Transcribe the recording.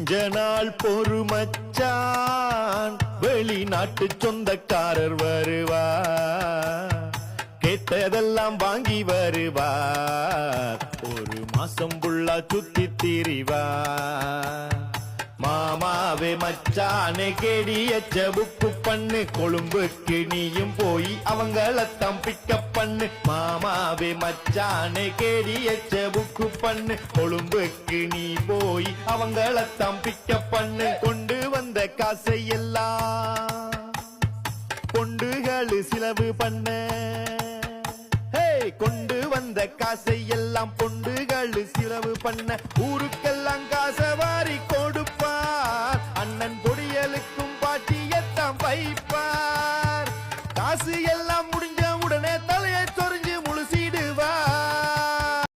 கொஞ்ச நாள் பொறுமச்சான் வெளிநாட்டு சொந்தக்காரர் வருவா கேட்டதெல்லாம் வாங்கி வருவா ஒரு மாசம் புள்ளா சுத்தி திரிவா மாமாவே மச்சானே கேடியச்ச புக்கு பண்ணு கொழும்புக்கு நீயும் போய் அவங்களத்தான் பிக்கப் பண்ணு மாமாவே மச்சானே கேடியச்ச புக்கு பண்ணு கொழும்புக்கு நீ போய் அவங்களத்தான் பிக்கப் பண்ணு கொண்டு வந்த காசை எல்லாம் கொண்டுகள் செலவு பண்ண கொண்டு வந்த காசை எல்லாம் பொண்டுகள் செலவு பண்ண